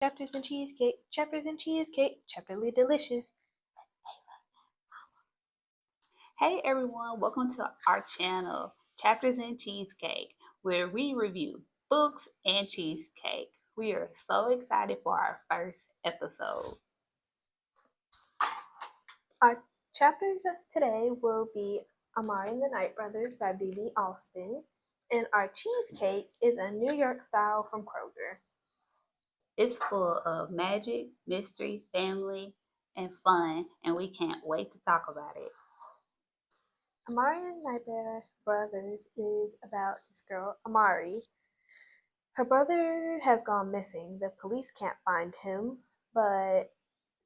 Chapters and Cheesecake, Chapters and Cheesecake, Chapterly Delicious. Hey everyone, welcome to our channel, Chapters and Cheesecake, where we review books and cheesecake. We are so excited for our first episode. Our chapters today will be Amari and the Night Brothers by B.B. Alston, and our cheesecake is a New York style from Kroger. It's full of magic, mystery, family, and fun, and we can't wait to talk about it. Amari and the Night Brothers is about this girl, Amari. Her brother has gone missing. The police can't find him, but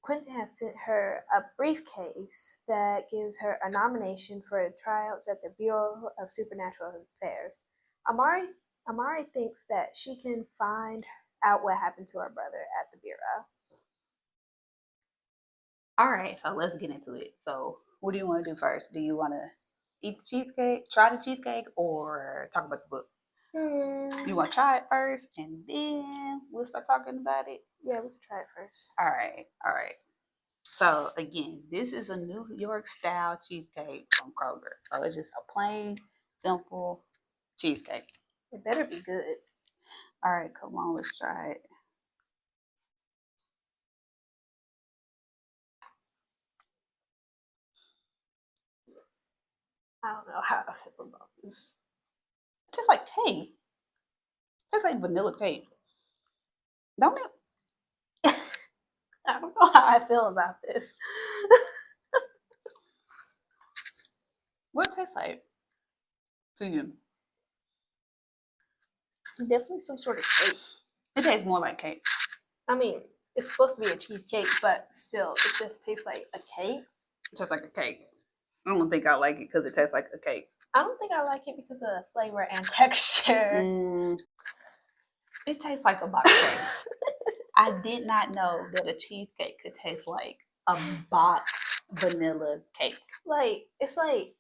Quentin has sent her a briefcase that gives her a nomination for tryouts at the Bureau of Supernatural Affairs. Amari, Amari thinks that she can find out what happened to her brother at the Bureau. All right, so let's get into it. So, what do you want to do first? Do you want to eat the cheesecake, try the cheesecake, or talk about the book? You want to try it first, and then we'll start talking about it? Yeah, we can try it first. All right. So again, this is a New York style cheesecake from Kroger. So it's just a plain, simple cheesecake. It better be good. All right, come on, let's try it. I don't know how I feel about this. It tastes like cake. It tastes like vanilla cake. Don't it? I don't know how I feel about this. What it tastes like to you? Definitely some sort of cake. It tastes more like cake. I mean, it's supposed to be a cheesecake, but still, it just tastes like a cake. It tastes like a cake. I don't think I like it because it tastes like a cake. I don't think I like it because of the flavor and texture. It tastes like a box cake. I did not know that a cheesecake could taste like a box vanilla cake. It's like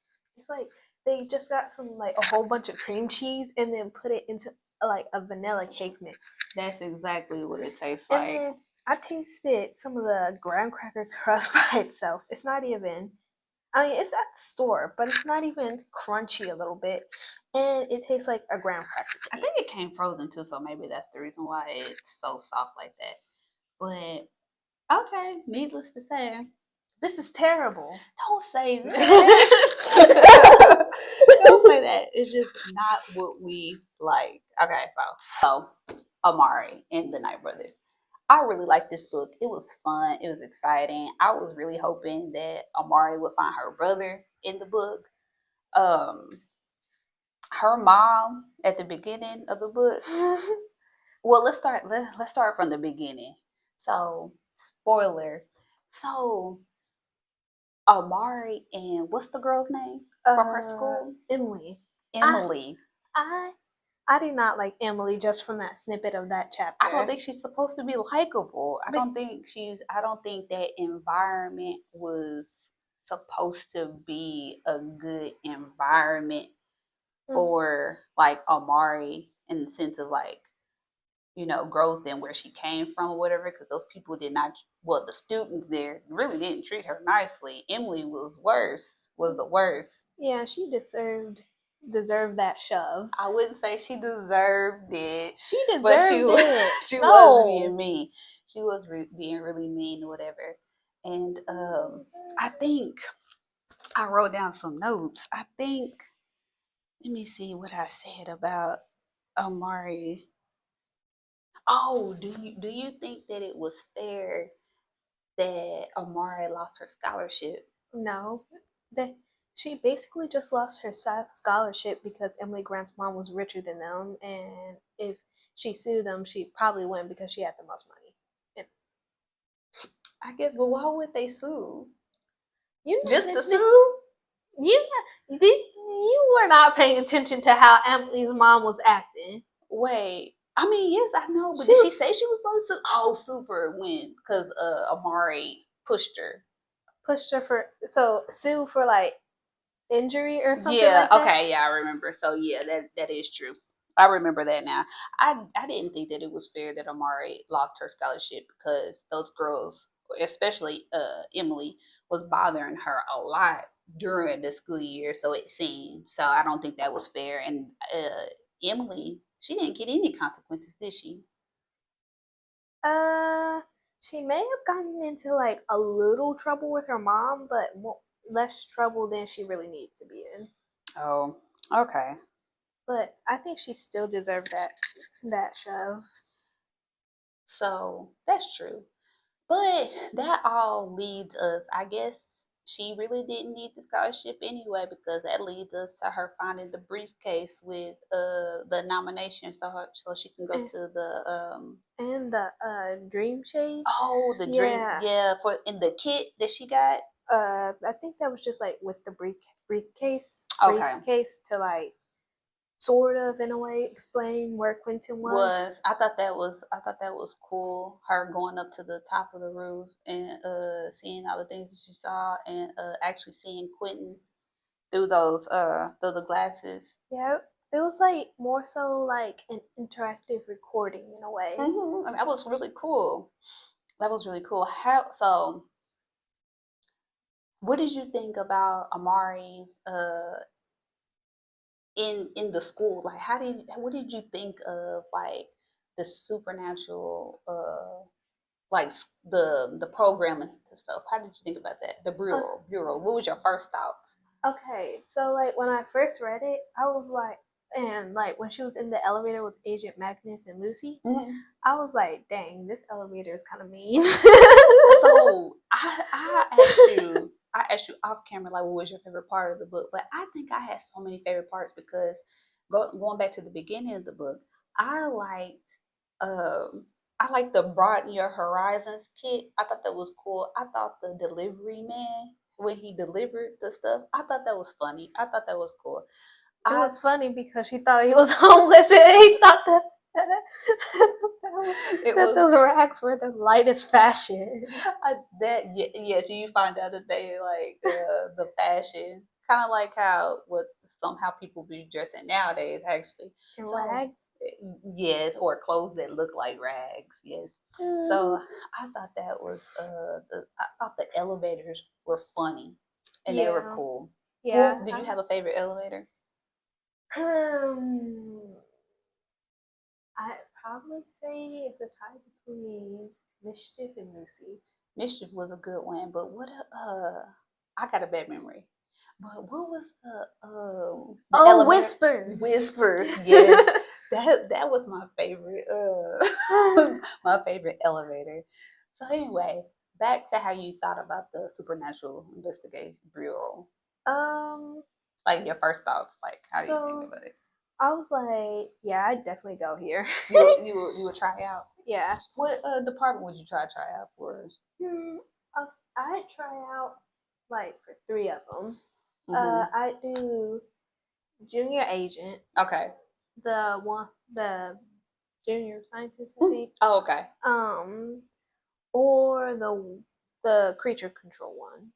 they just got some like a whole bunch of cream cheese and then put it into like a vanilla cake mix. That's exactly what it tastes And like. then I tasted some of the graham cracker crust by itself. It's not even. I mean, it's at the store, but it's not even crunchy a little bit, and it tastes like a graham cracker cake. I think it came frozen too, so maybe that's the reason why it's so soft like that. But okay, needless to say, this is terrible. Don't say that. Don't say that. It's just not what we like. Okay, so Amari and the Night Brothers. I really liked this book. It was fun. It was exciting. I was really hoping that Amari would find her brother in the book. Her mom at the beginning of the book. Well, let's start from the beginning. So, spoiler. So, Amari and what's the girl's name from her school? Emily. Emily. I did not like Emily just from that snippet of that chapter. I don't think she's supposed to be likable. I don't think that environment was supposed to be a good environment for like Amari in the sense of like, you know, growth and where she came from or whatever, because those people did not, well, the students there really didn't treat her nicely. Emily was the worst. Yeah, she deserved that shove. I wouldn't say she deserved it. She deserved it. She was being mean. She was being really mean or whatever. And I think I wrote down some notes. Let me see what I said about Amari. Oh, do you think that it was fair that Amari lost her scholarship? No, she basically just lost her scholarship because Emily Grant's mom was richer than them, and if she sued them, she probably win because she had the most money. And I guess, but why would they sue? Just to sue? You were not paying attention to how Emily's mom was acting. Wait. I mean, yes, I know, but did she say she was going to sue? Oh, sue for when? Because Amari pushed her. Sue for like injury or something like that? Yeah, Okay, yeah, I remember. So yeah, that is true. I remember that now. I didn't think that it was fair that Amari lost her scholarship because those girls, especially Emily, was bothering her a lot during the school year. So it seemed. So I don't think that was fair. And Emily, she didn't get any consequences, did she? Uh, she may have gotten into like a little trouble with her mom, but less trouble than she really needs to be in. Oh, okay. But I think she still deserved that shove. So that's true. But that all leads us, I guess she really didn't need the scholarship anyway because that leads us to her finding the briefcase with the nomination so she can go And, to the and the dream oh, shades. the dream, Yeah. yeah, for in the kit that she got. I think that was just like with the briefcase Okay. to like sort of in a way explain where Quentin Was was. I thought that was cool. Her going up to the top of the roof and seeing all the things that she saw and actually seeing Quentin through the glasses. Yeah, it was like more so like an interactive recording in a way. And that was really cool. That was really cool. How so? What did you think about Amari's in the school? Like, what did you think of like the supernatural like the program and stuff? How did you think about that? The Uh, bureau. What was your first thoughts? okay, so like when I first read it, I was like, and like when she was in the elevator with Agent Magnus and Lucy, Mm-hmm. I was like, dang, this elevator is kind of mean. So I asked you off camera, like, what was your favorite part of the book? But I think I had so many favorite parts because going back to the beginning of the book, I liked, I liked the broaden your horizons kit. I thought that was cool. I thought the delivery man when he delivered the stuff, I thought that was funny. I thought that was cool. It I was funny because she thought he was homeless and he thought it that was those rags were the lightest fashion. yes, you find out that they like the fashion, kind of like how what somehow people be dressing nowadays, actually. And So rags? yes, or clothes that look like rags. Yes. So Mm, I thought that was I thought the elevators were funny, and they were yeah. cool. Yeah. Who did you have a favorite elevator? Um, I'd probably say it's a tie between Mischief and Lucy. Mischief was a good one, but what I got a bad memory. But what was the Oh, elevator Whispers. whispers? Yes. That was my favorite my favorite elevator. So anyway, back to how you thought about the supernatural investigation bureau. um, Like your first thoughts, like how do you think so about it? I was like, yeah, I'd definitely go here. You would try out. Yeah. What department would you try out for? Hmm. I'd try out like for three of them. Mm-hmm. I'd do junior agent, Okay. the junior scientist, I Mm. think. Oh, okay. Um, or the creature control one.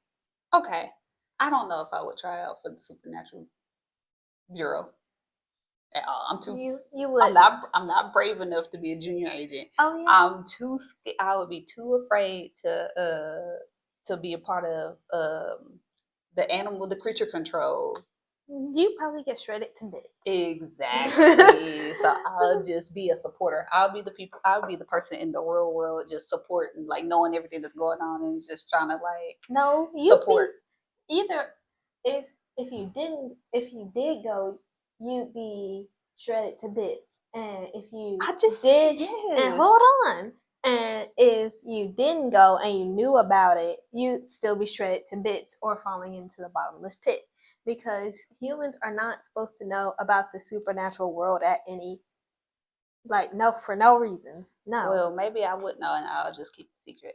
Okay. I don't know if I would try out for the supernatural bureau at all. You would. I'm not brave enough to be a junior agent. Oh yeah. I'm too I would be too afraid to be a part of the creature control. You probably get shredded to bits. Exactly. So I'll just be a supporter. I'll be the person in the real world just supporting, like knowing everything that's going on and just trying to like No, you'd be support. either if if you did go, you'd be shredded to bits. And if you I just did and yes. hold on. And if you didn't go and you knew about it, you'd still be shredded to bits or falling into the bottomless pit. Because humans are not supposed to know about the supernatural world at any like no for no reasons. No. Well, maybe I would know, and I'll just keep the secret.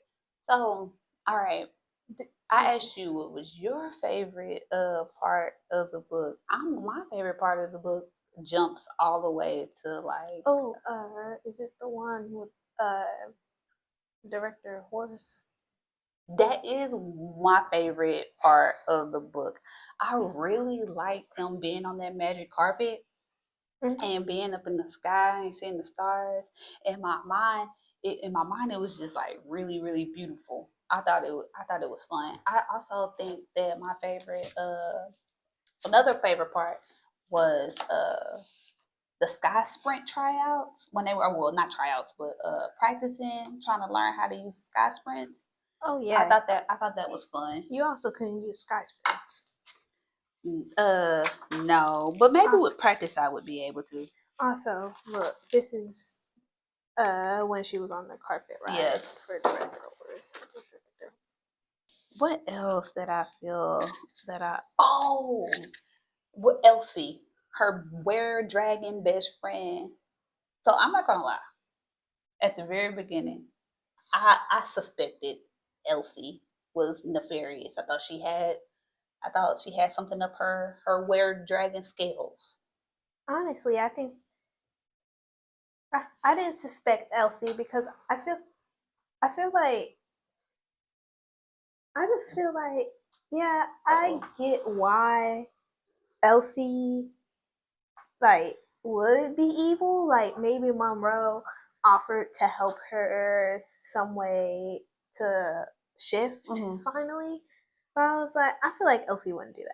So, all right. I asked you what was your favorite part of the book. My favorite part of the book jumps all the way to like Oh, is it the one with director Horace? that is my favorite part of the book. I really like them being on that magic carpet. and being up in the sky and seeing the stars. In my mind, it was just like really, really beautiful. I thought it was fun. I also think that my favorite, another favorite part was the sky sprint tryouts when they were, well, not tryouts, but practicing, trying to learn how to use sky sprints. Oh yeah. I thought that was fun. You also couldn't use sky sprints. No, but maybe with practice I would be able to. Also, look, this is when she was on the carpet ride. Yeah. For the red rovers. What else that I feel that I what Elsie, her were dragon best friend. So I'm not gonna lie. At the very beginning, I suspected Elsie was nefarious. I thought she had something up her were dragon scales. Honestly, I think I didn't suspect Elsie because I feel like I just feel like yeah, I get why Elsie like would be evil. Like maybe Monroe offered to help her some way to shift finally. But I was like, I feel like Elsie wouldn't do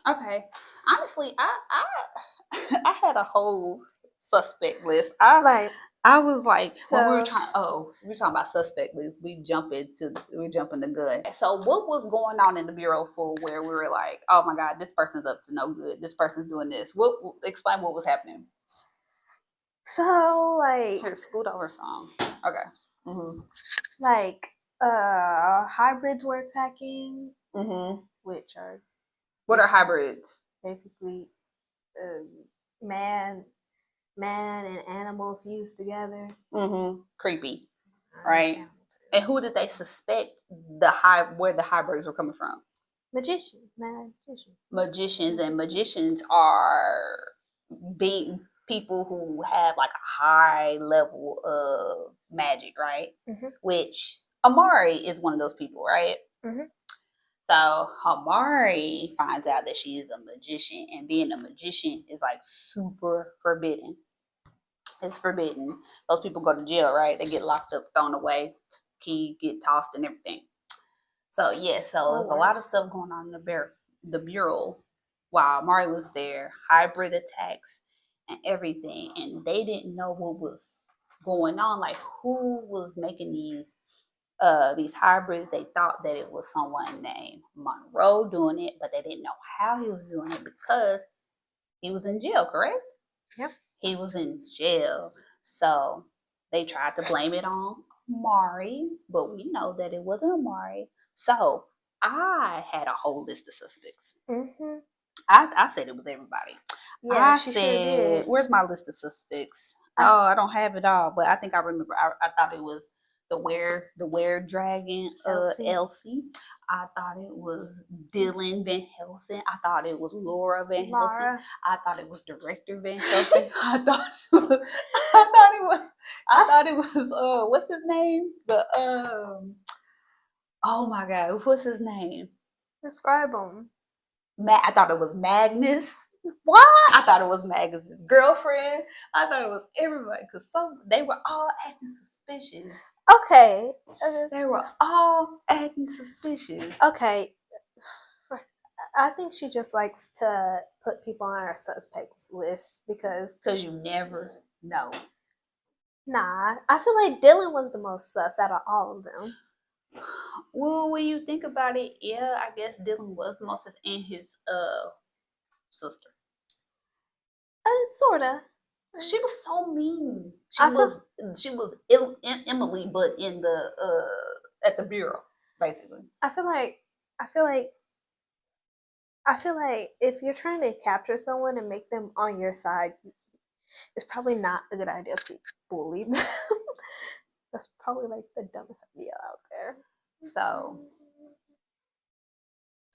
that. Okay. Honestly, I had a whole suspect list. I was like, when we were talking about suspect list, we jumping the gun. So what was going on in the bureau for where we were like, oh my God, this person's up to no good. This person's doing this. Explain what was happening. So like here, scoot over song. Okay. Like hybrids were attacking. Which are what are hybrids? Basically, man and animal fused together. Creepy, right? And who did they suspect where the hybrids were coming from? Magicians and magicians are being people who have like a high level of magic, right? Which Amari is one of those people, right? So Amari finds out that she is a magician, and being a magician is like super forbidden. It's forbidden. Those people go to jail, right? They get locked up, thrown away, key get tossed, and everything. So yeah, so there's a lot of stuff going on in the bureau while Amari was there, hybrid attacks and everything, and they didn't know what was going on, like who was making these hybrids. They thought that it was someone named Monroe doing it, but they didn't know how he was doing it because he was in jail, correct? Yep. He was in jail. So they tried to blame it on Amari, but we know that it wasn't Amari. So I had a whole list of suspects. I said it was everybody. Yeah, I said, where's my list of suspects? I don't have it all, but I think I remember. I thought it was the were dragon Elsie. I thought it was Dylan Van Helsing. I thought it was Laura Van Helsing. I thought it was Director Van Helsing. I thought it was what's his name? Oh my God, what's his name? Describe him. I thought it was Magnus. What? I thought it was Magnus's girlfriend. I thought it was everybody because they were all acting suspicious. Okay. They were all acting suspicious. Okay. I think she just likes to put people on her suspects list because you never know. Nah, I feel like Dylan was the most sus out of all of them. Well, when you think about it, yeah, I guess Dylan was the most sus, and his sister. Sorta. She was so mean. She was Emily, but in the at the bureau, basically. I feel like if you're trying to capture someone and make them on your side, it's probably not a good idea to bully them. That's probably like the dumbest idea out there. So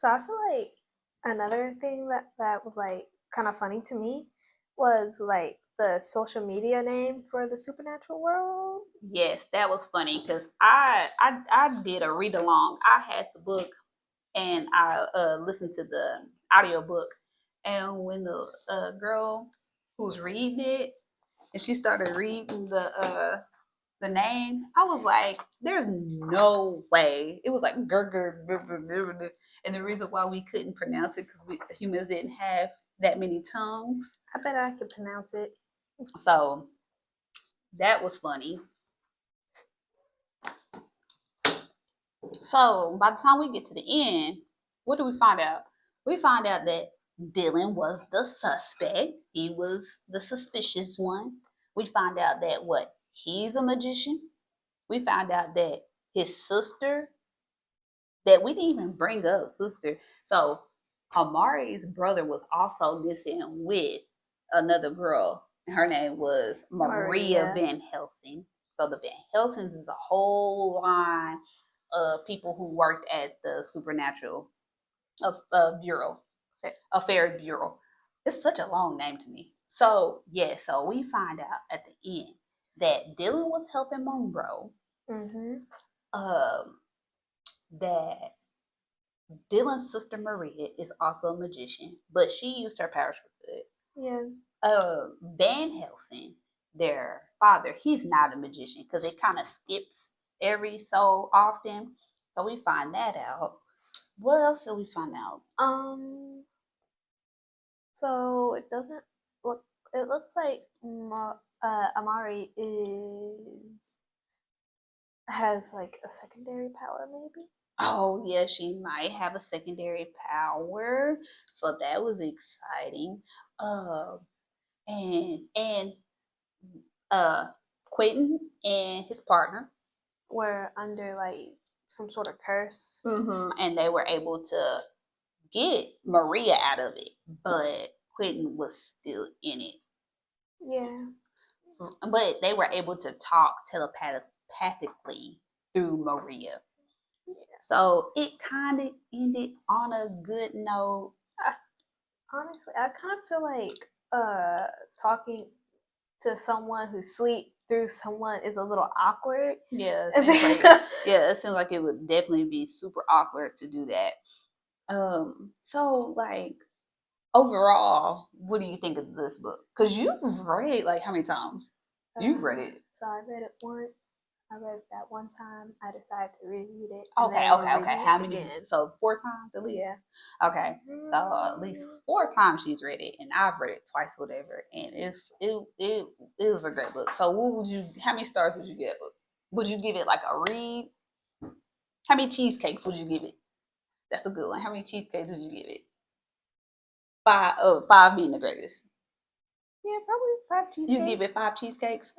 I feel like another thing that was like kind of funny to me was like the social media name for the supernatural world. Yes, that was funny because I did a read along. I had the book and I listened to the audio book, And when the girl who was reading it, and she started reading the name, I was like, "There's no way." It was like gurgur, and the reason why we couldn't pronounce it because we humans didn't have that many tongues. I bet I could pronounce it. So that was funny. So by the time we get to the end, what do we find out? We find out that Dylan was the suspect. He was the suspicious one. We find out that what? He's a magician. We found out that his sister, that we didn't even bring up sister. So Amari's brother was also missing with another girl. Her name was Maria Van Helsing. So the Van Helsings is a whole line of people who worked at the Supernatural Bureau, Affair Bureau. It's such a long name to me. So yeah, so we find out at the end that Dylan was helping Monroe. That Dylan's sister Maria is also a magician, but she used her powers for good. Yeah. Van Helsing, their father, he's not a magician because it kind of skips every so often. So we find that out. What else did we find out? So it doesn't look. It looks like Amari has like a secondary power, maybe. Oh yeah, she might have a secondary power, so that was exciting. Uh, and Quentin and his partner were under like some sort of curse. And they were able to get Maria out of it, but Quentin was still in it. Yeah. But they were able to talk telepathically through Maria. Yeah. So it kind of ended on a good note. Honestly, I kind of feel like talking to someone who sleep through someone is a little awkward. Yeah, it seems like it would definitely be super awkward to do that. So like overall, what do you think of this book? Because you've read like how many times? You've read it. So I read it once. I read it that one time. I decided to reread it. Okay. How many? Again. So 4 times at least. Yeah. Okay. So at least 4 times she's read it, and I've read it twice, whatever. And it was a great book. So what would you? How many stars would you give it? Would you give it like a read? How many cheesecakes would you give it? That's a good one. How many cheesecakes would you give it? 5. 5 being the greatest. Yeah, probably 5 cheesecakes. You give it 5 cheesecakes?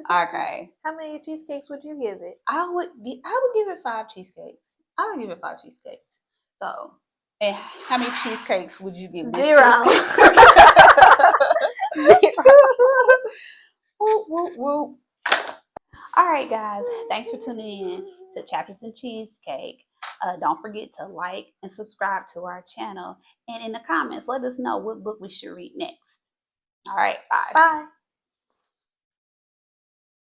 Yeah, okay. How many cheesecakes would you give it? I would give it 5 cheesecakes. I would give it 5 cheesecakes. So, and how many cheesecakes would you give? 0. 0. Whoop, whoop, whoop. All right, guys. Thanks for tuning in to Chapters and Cheesecake. Don't forget to like and subscribe to our channel. And in the comments, let us know what book we should read next. All right. Bye. Bye.